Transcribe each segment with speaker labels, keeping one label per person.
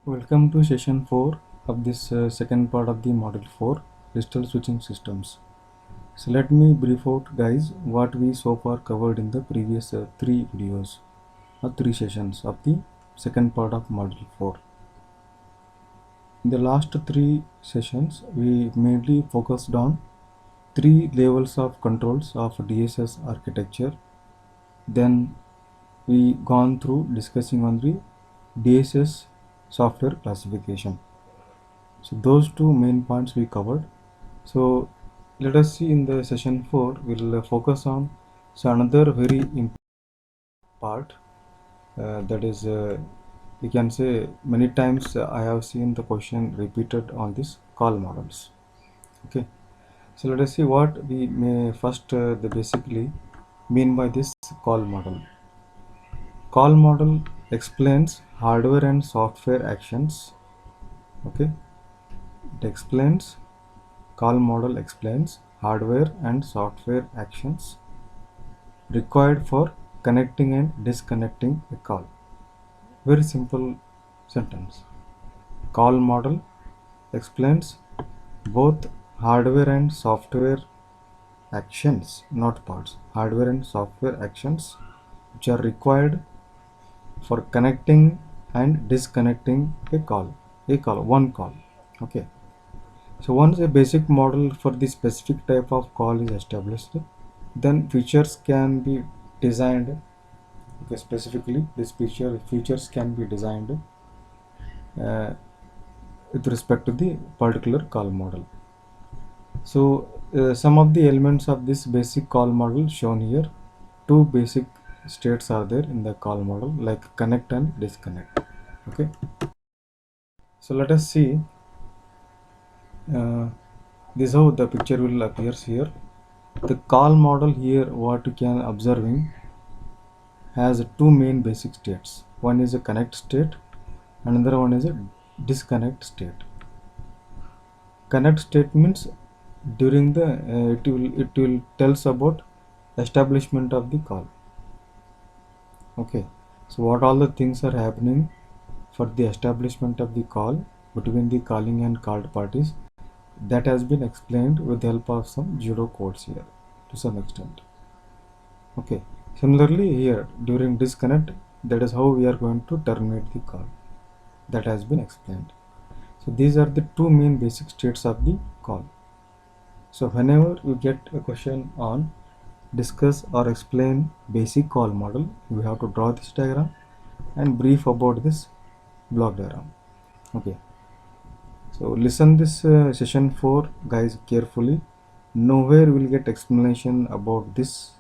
Speaker 1: Welcome to session 4 of this second part of the module 4 digital switching systems. So let me brief out guys what we so far covered in the previous 3 videos or 3 sessions of the second part of module 4. In the last 3 sessions we mainly focused on 3 levels of controls of DSS architecture. Then we gone through discussing on the DSS software classification. So those two main points we covered. So let us see in the session 4 we'll focus on another very important part, that is we can say many times I have seen the question repeated on this call models. Okay, so let us see what we may first the basically mean by this call model. Call model explains hardware and software actions. Okay, it explains call model explains hardware and software actions required for connecting and disconnecting a call. Very simple sentence. Call model explains both hardware and software actions, not parts. Hardware and software actions which are required for connecting and disconnecting a call, one call. Okay. So once a basic model for the specific type of call is established, then features can be designed. Okay, specifically this features can be designed uh, with respect to the particular call model. So some of the elements of this basic call model shown here. Two basic states are there in the call model, like connect and disconnect. Okay, so let us see this how the picture will appears here. The call model here, what you can observing, has two main basic states. One is a connect state, another one is a disconnect state. Connect state means during the it will tells about establishment of the call. Okay, so what all the things are happening for the establishment of the call between the calling and called parties, that has been explained with the help of some judo codes here to some extent. Okay, similarly here during disconnect, that is how we are going to terminate the call, that has been explained. So these are the two main basic states of the call. So whenever you get a question on discuss or explain basic call model, you have to draw this diagram and brief about this block diagram. Okay, so listen this session 4 guys carefully. Nowhere will get explanation about this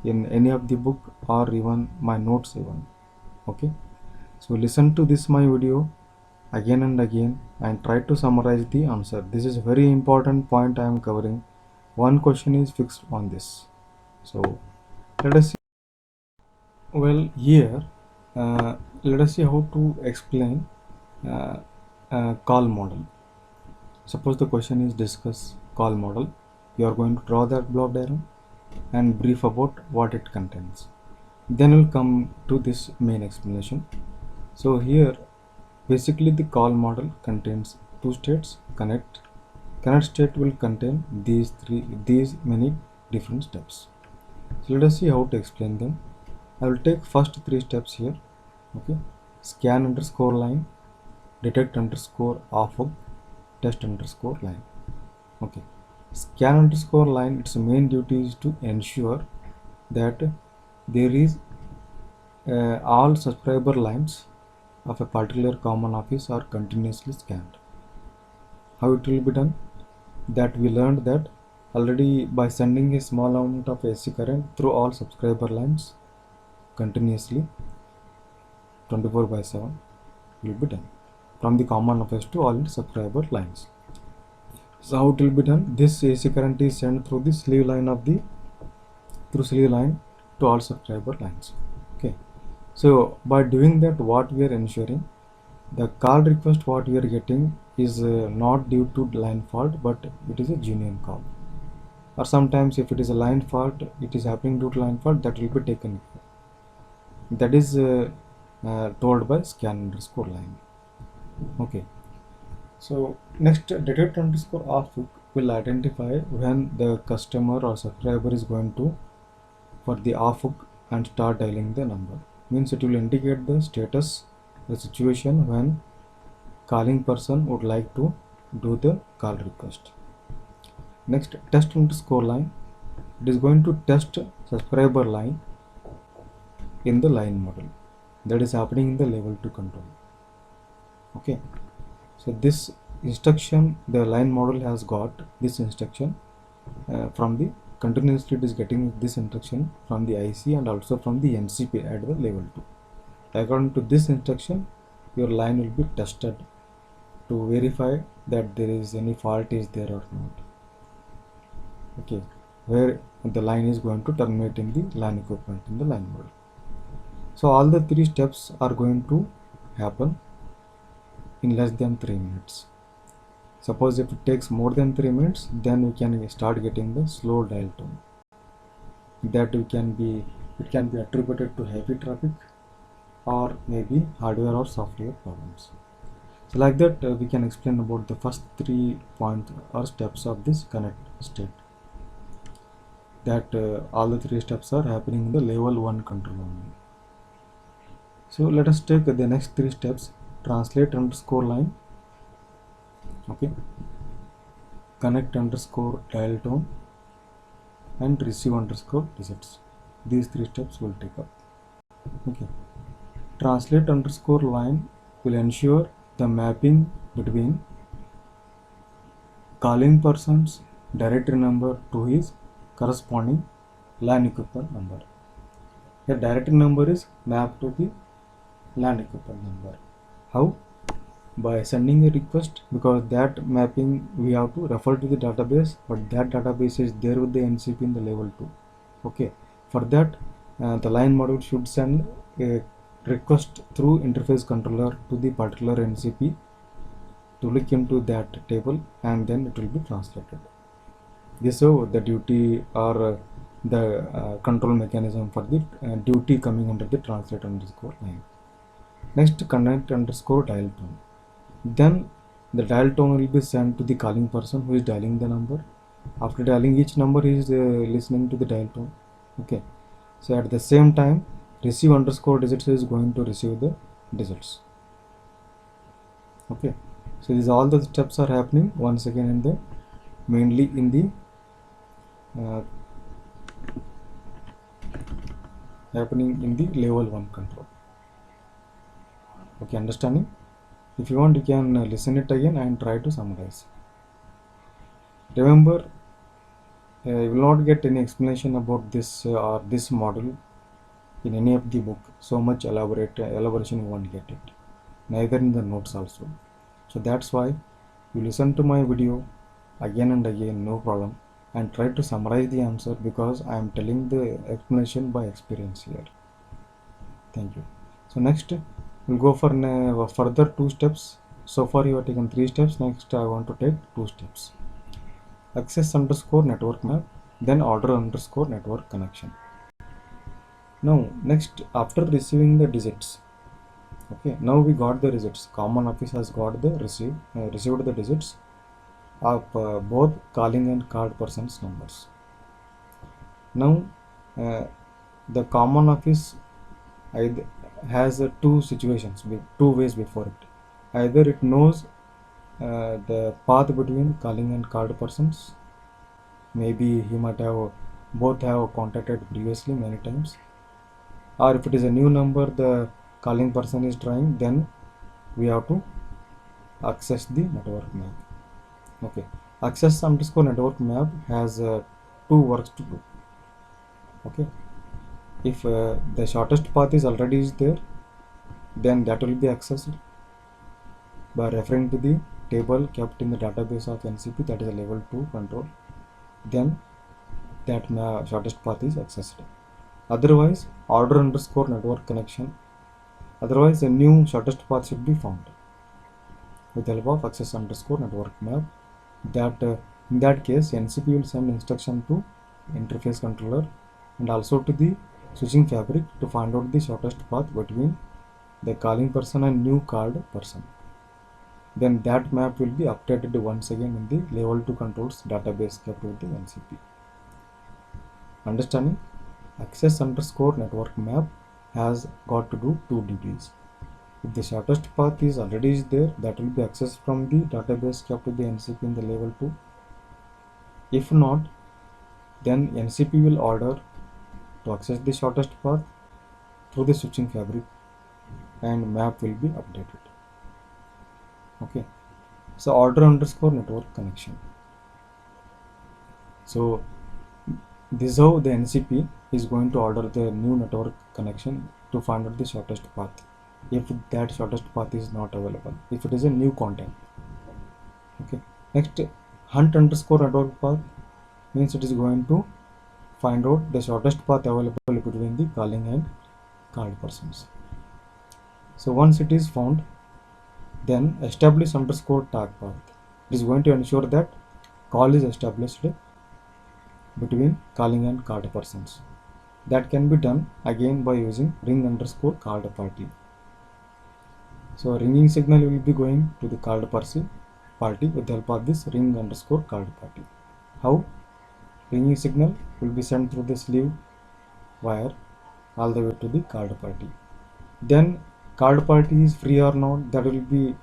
Speaker 1: in any of the book or even my notes even. Okay, so listen to this my video again and again and try to summarize the answer. This is very important point I am covering. One question is fixed on this. So let us see. Well, here let us see how to explain call model. Suppose the question is discuss call model. You are going to draw that block diagram and brief about what it contains. Then we'll come to this main explanation. So here basically the call model contains two states. Connect state will contain these many different steps. So let us see how to explain them. I will take first three steps here. Okay, scan underscore line, detect underscore off, test underscore line. Okay, scan underscore line, its main duty is to ensure that there is all subscriber lines of a particular common office are continuously scanned. How it will be done? That we learned that already by sending a small amount of AC current through all subscriber lines continuously 24/7 will be done from the common office to all subscriber lines. So how it will be done? This AC current is sent through the sleeve line sleeve line to all subscriber lines. Okay, so by doing that, what we are ensuring, the call request what we are getting is not due to line fault, but it is a genuine call. Or sometimes if it is a line fault, it is happening due to line fault, that will be taken care. That is told by scan underscore line. Okay. So next, detect underscore off will identify when the customer or subscriber is going to for the off hook and start dialing the number. Means it will indicate the status, the situation when calling person would like to do the call request. Next, test underscore line. It is going to test subscriber line in the line model. That is happening in the level 2 control. Okay. So this instruction, the line model has got this instruction from the continuously it is getting this instruction from the IC and also from the NCP at the level 2. According to this instruction, your line will be tested to verify that there is any fault is there or not. Okay, where the line is going to terminate in the LAN equipment in the line model. So all the three steps are going to happen in less than 3 minutes. Suppose if it takes more than 3 minutes, then we can start getting the slow dial tone. That it can be attributed to heavy traffic or maybe hardware or software problems. So like that we can explain about the first 3 points or steps of this connect state. That all the 3 steps are happening in the level 1 control only. So let us take the next 3 steps. Translate underscore line, okay, connect underscore dial tone, and receive underscore digits. These 3 steps will take up. Okay, translate underscore line will ensure the mapping between calling person's directory number to his corresponding LAN equipment number. The directory number is mapped to the LAN equipment number. How? By sending a request, because that mapping we have to refer to the database, but that database is there with the NCP in the level 2. Okay, for that the line module should send a request through interface controller to the particular NCP to look into that table, and then it will be translated. This is the duty or the control mechanism for the duty coming under the translate underscore line. Next, connect underscore dial tone. Then the dial tone will be sent to the calling person who is dialing the number. After dialing each number, he is listening to the dial tone. Okay. So at the same time, receive underscore digits is going to receive the digits. Okay. So these all the steps are happening once again in the mainly in the happening in the level 1 control. Okay, understanding? If you want, you can listen it again and try to summarize. Remember, you will not get any explanation about this or this model in any of the book. So much elaboration you won't get it, neither in the notes also. So that's why you listen to my video again and again, no problem, and try to summarize the answer, because I am telling the explanation by experience here. Thank you. So next we'll go for further 2 steps. So far you have taken 3 steps. Next I want to take 2 steps. Access underscore network map, then order underscore network connection. Now next, after receiving the digits, okay, now we got the digits. Common office has got the received the digits of both calling and card person's numbers. Now the common office has 2 situations, 2 ways before it. Either it knows the path between calling and card persons. Maybe he might have both have contacted previously many times, or if it is a new number the calling person is trying, then we have to access the network map. Okay, access underscore network map has 2 works to do. Okay, if the shortest path is already is there, then that will be accessed by referring to the table kept in the database of NCP, that is a level 2 control. Then that shortest path is accessed. Otherwise, order underscore network connection. Otherwise, a new shortest path should be found with the help of access underscore network map. That in that case, NCP will send instruction to interface controller and also to the switching fabric to find out the shortest path between the calling person and new card person. then that map will be updated once again in the level 2 controls database kept with the NCP. Understanding? Access underscore network map has got to do two duties. If the shortest path is already is there, that will be accessed from the database kept with the NCP in the level 2. If not, then NCP will order to access the shortest path through the switching fabric and map will be updated. Okay, so order underscore network connection. So this is how the NCP is going to order the new network connection to find out the shortest path if that shortest path is not available, if it is a new content. Okay, next, hunt underscore network path means it is going to find out the shortest path available between the calling and called persons. So once it is found, then establish underscore tag path. It is going to ensure that call is established between calling and called persons. That can be done again by using ring underscore called party. So ringing signal will be going to the called party with the help of this ring underscore called party. How? Ringing signal will be sent through the sleeve wire all the way to the called party. Then called party is free or not, that will be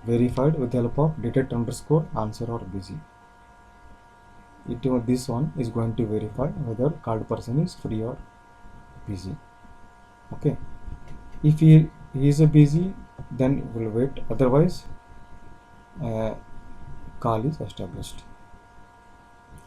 Speaker 1: verified with the help of detect underscore answer or busy. This one is going to verify whether called person is free or busy. Okay, if he is a busy, then we'll wait, otherwise call is established.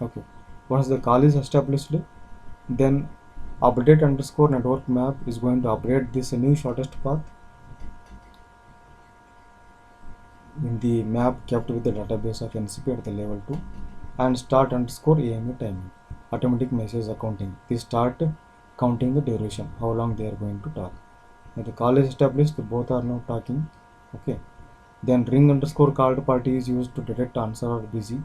Speaker 1: Okay, once the call is established, then update underscore network map is going to update this new shortest path in the map kept with the database of NCP at the level 2 and start underscore AMA timing, automatic message accounting. They start counting the duration, how long they are going to talk. Now the call is established, both are now talking. Okay, then ring underscore called party is used to detect answer or busy.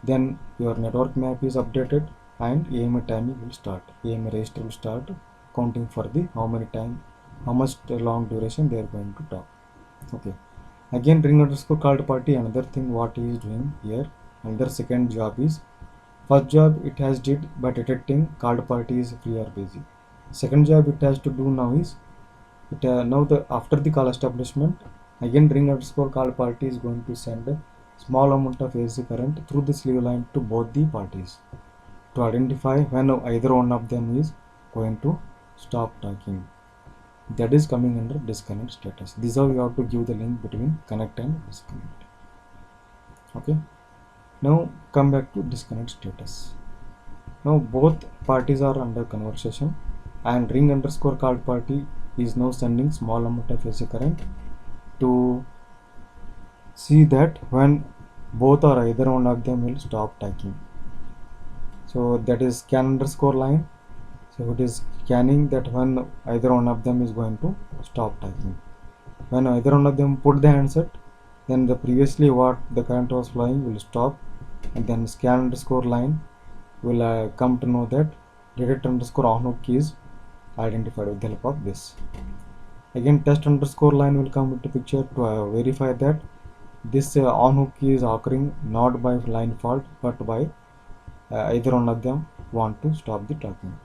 Speaker 1: Then your network map is updated and AMA timing will start. AMA register will start counting for the how much long duration they are going to talk. Okay, again ring underscore called party, another thing what he is doing here, another second job is, first job it has did by detecting called party is free or busy. Second job it has to do now is, now the after the call establishment, again ring underscore call party is going to send a small amount of AC current through the sleeve line to both the parties to identify when either one of them is going to stop talking. That is coming under disconnect status. This is how you have to give the link between connect and disconnect. Okay, now come back to disconnect status. Now both parties are under conversation and ring underscore called party is now sending small amount of AC current to see that when both or either one of them will stop talking. So that is scan underscore line. So it is scanning that when either one of them is going to stop talking. When either one of them put the handset, then the previously what the current was flowing will stop, and then scan underscore line will come to know that detect underscore on hook is identified with the help of this. Again test underscore line will come into picture to verify that this on hook is occurring not by line fault but by either one of them want to stop the talking.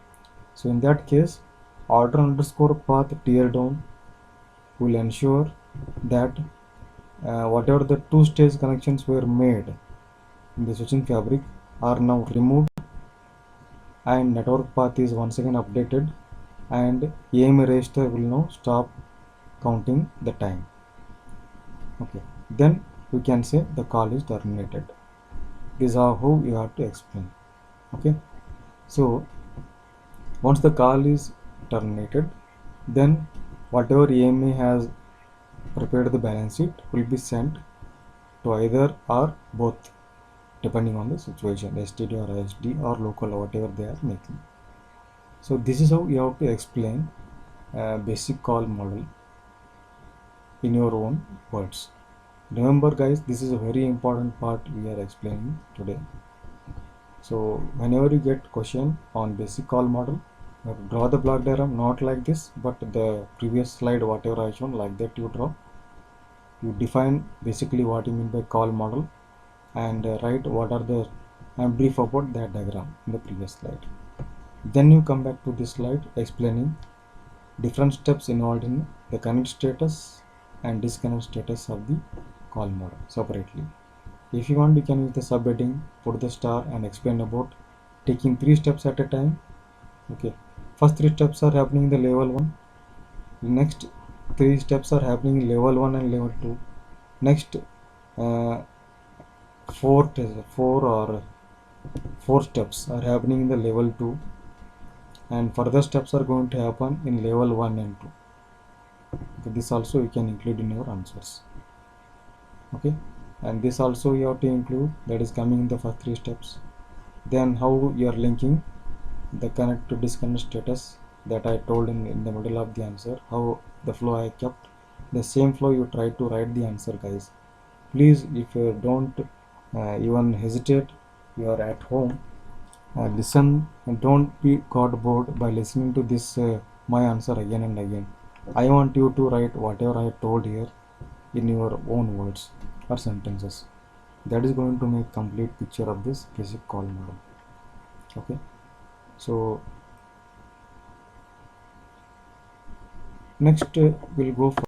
Speaker 1: So in that case, order underscore path tear down will ensure that whatever the two-stage connections were made in the switching fabric are now removed and network path is once again updated and AMA register will now stop counting the time. Okay, then we can say the call is terminated. These are how you have to explain. Okay, so once the call is terminated, then whatever AMA has prepared the balance sheet will be sent to either or both depending on the situation, STD or ISD or local, whatever they are making. So this is how you have to explain basic call model in your own words. Remember guys, this is a very important part we are explaining today. So whenever you get question on basic call model, you have to draw the block diagram not like this, but the previous slide whatever I shown like that you draw. you define basically what you mean by call model, and write what are the brief about that diagram in the previous slide. Then you come back to this slide explaining different steps involved in the connect status and disconnect status of the call model separately. If you want, you can use the subheading, put the star, and explain about taking 3 steps at a time. Okay, first 3 steps are happening in the level 1, next 3 steps are happening in level 1 and level 2, next uh, 4 steps are happening in the level 2, and further steps are going to happen in level 1 and 2. Okay, this also you can include in your answers. Okay, and this also you have to include, that is coming in the first 3 steps. Then how you are linking the connect to disconnect status that I told in the middle of the answer, how the flow I kept, the same flow you try to write the answer, guys. Please, if you don't even hesitate, you are at home, listen, and don't be got bored by listening to this my answer again and again. I want you to write whatever I told here in your own words or sentences. That is going to make complete picture of this basic call model. Okay, so next we'll go for